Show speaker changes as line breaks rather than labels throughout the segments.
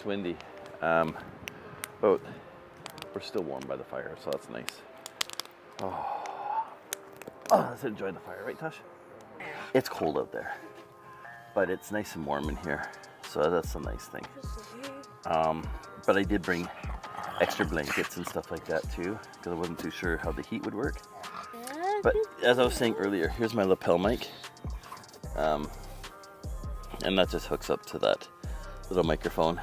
it's windy. But we're still warm by the fire, so that's nice. Oh, let's enjoy the fire, right, Tosh? It's cold out there, but it's nice and warm in here, so that's a nice thing. But I did bring extra blankets and stuff like that too, because I wasn't too sure how the heat would work. But as I was saying earlier, here's my lapel mic, and that just hooks up to that little microphone.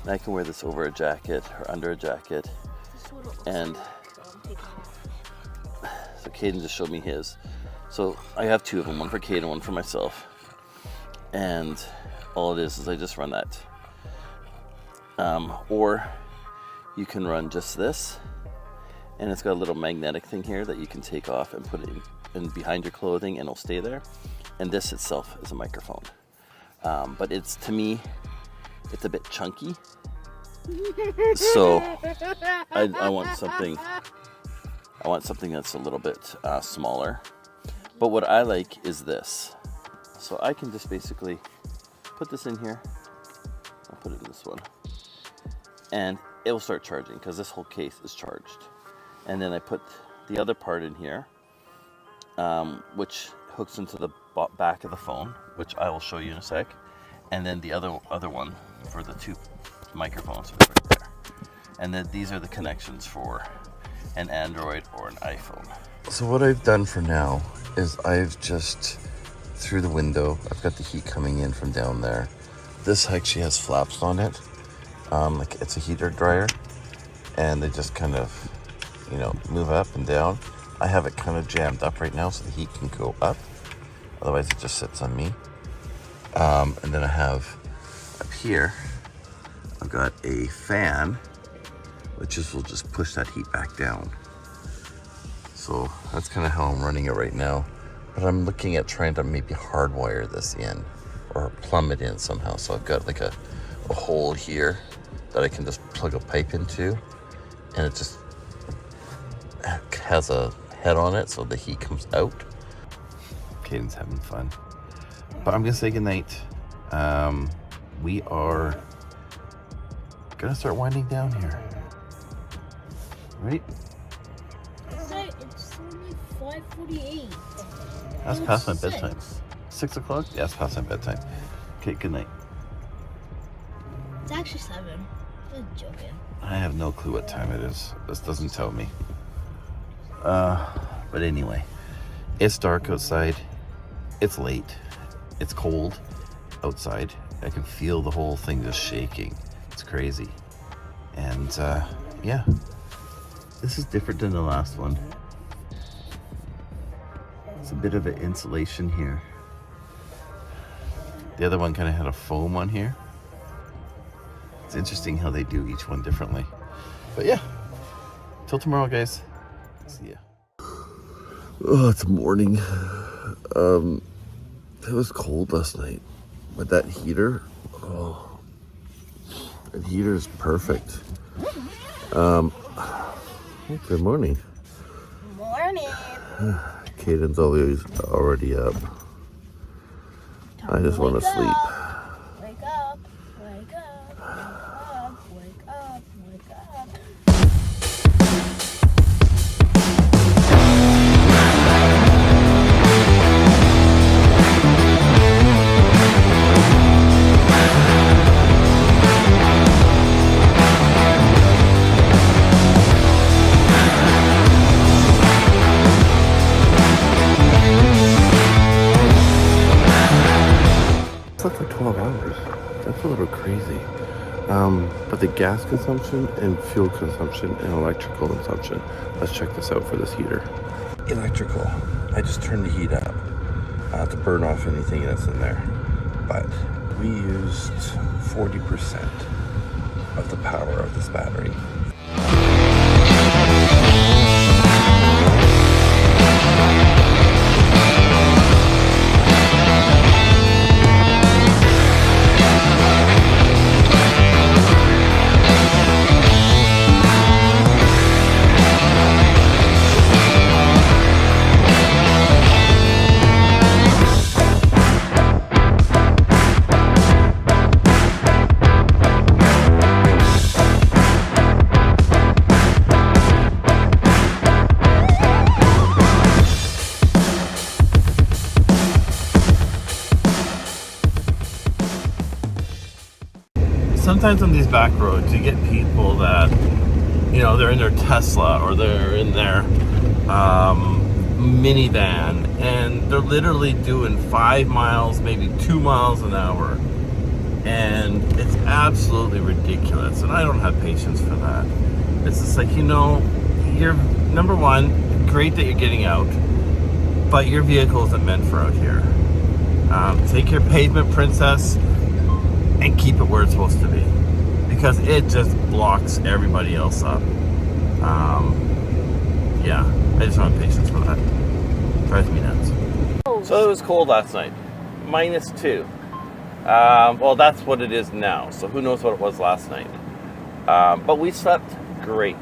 And I can wear this over a jacket or under a jacket. And so Caden just showed me his. So I have two of them, one for Caden, one for myself. And all it is I just run that. Or you can run just this, and it's got a little magnetic thing here that you can take off and put it in behind your clothing, and it'll stay there. And this itself is a microphone. But it's, to me, it's a bit chunky. So I want something that's a little bit smaller. But what I like is this. So I can just basically put this in here. I'll put it in this one. And it will start charging because this whole case is charged. And then I put the other part in here, which hooks into the back of the phone, which I will show you in a sec. And then the other one for the two microphones is right there. And then these are the connections for an Android or an iPhone.
So what I've done for now is I've just, through the window, I've got the heat coming in from down there. This actually has flaps on it. Like it's a heater dryer, and they just kind of, move up and down. I have it kind of jammed up right now so the heat can go up. Otherwise it just sits on me. And then I have up here, I've got a fan, which will just push that heat back down. So that's kind of how I'm running it right now. But I'm looking at trying to maybe hardwire this in or plumb it in somehow. So I've got like a hole here that I can just plug a pipe into, and it just has a head on it so the heat comes out. Caden's having fun. But I'm gonna say goodnight. We are gonna start winding down here. Right?
It's only 5:48.
That's past my bedtime. 6 o'clock? Yeah, it's past my bedtime. Okay, good night.
It's actually 7. I'm joking.
I have no clue what time it is. This doesn't tell me. But anyway, it's dark outside. It's late. It's cold outside. I can feel the whole thing just shaking. It's crazy. And yeah, this is different than the last one. It's a bit of an insulation here. The other one kind of had a foam on here. It's interesting how they do each one differently. But yeah, till tomorrow, guys. See ya. Oh, it's morning. It was cold last night, but that heater, that heater is perfect. Good morning.
Morning.
Caden's already up. I just want to sleep.
Wake up. Wake up. Wake up. Wake up.
Slept for 12 hours. That's a little crazy. But the gas consumption and fuel consumption and electrical consumption. Let's check this out for this heater. Electrical. I just turned the heat up to burn off anything that's in there. But we used 40% of the power of this battery. sometimes on these back roads, you get people that, you know, they're in their Tesla or they're in their minivan, and they're literally doing 5 miles, maybe 2 miles an hour. And it's absolutely ridiculous. And I don't have patience for that. It's just like, you know, you're, number one, great that you're getting out, but your vehicle isn't meant for out here. Take your pavement, princess, and keep it where it's supposed to be, because it just blocks everybody else up. Yeah, I just don't have patience for that. Drives me nuts. So it was cold last night, -2. Well, that's what it is now, so who knows what it was last night. But we slept great.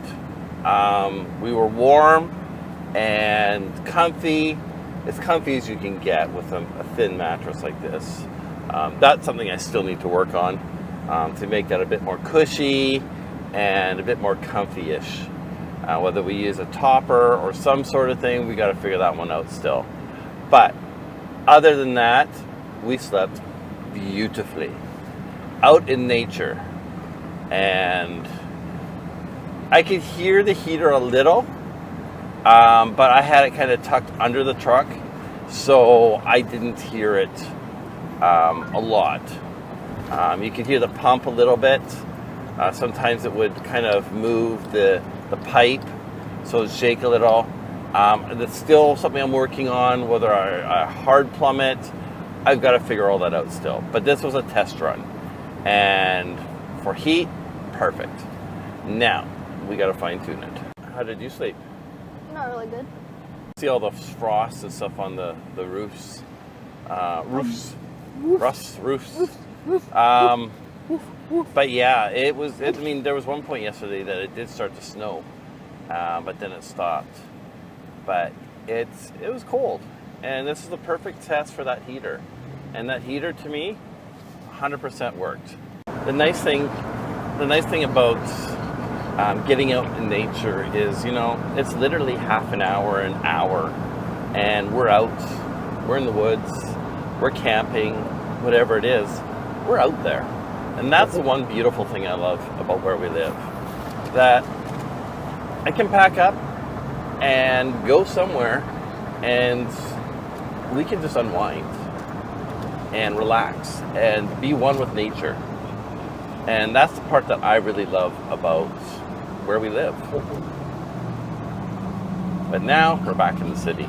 We were warm and comfy, as comfy as you can get with a thin mattress like this. That's something I still need to work on, to make that a bit more cushy and a bit more comfy-ish. Whether we use a topper or some sort of thing, we got to figure that one out still. But other than that, we slept beautifully out in nature, and I could hear the heater a little, but I had it kind of tucked under the truck, so I didn't hear it a lot. You could hear the pump a little bit. Sometimes it would kind of move the pipe, so it'd shake a little. That's still something I'm working on, whether I hard plumb it. I've got to figure all that out still. But this was a test run, and for heat, perfect. Now, we got to fine tune it. How did you sleep?
Not really good.
See all the frost and stuff on the roofs? Roofs. But yeah, I mean, there was one point yesterday that it did start to snow, but then it stopped. But it was cold, and this is the perfect test for that heater. And that heater, to me, 100% worked. The nice thing about getting out in nature is, you know, it's literally half an hour, and we're out, we're in the woods, we're camping, whatever it is, we're out there. And that's the one beautiful thing I love about where we live, that I can pack up and go somewhere, and we can just unwind and relax and be one with nature. And that's the part that I really love about where we live. But now we're back in the city.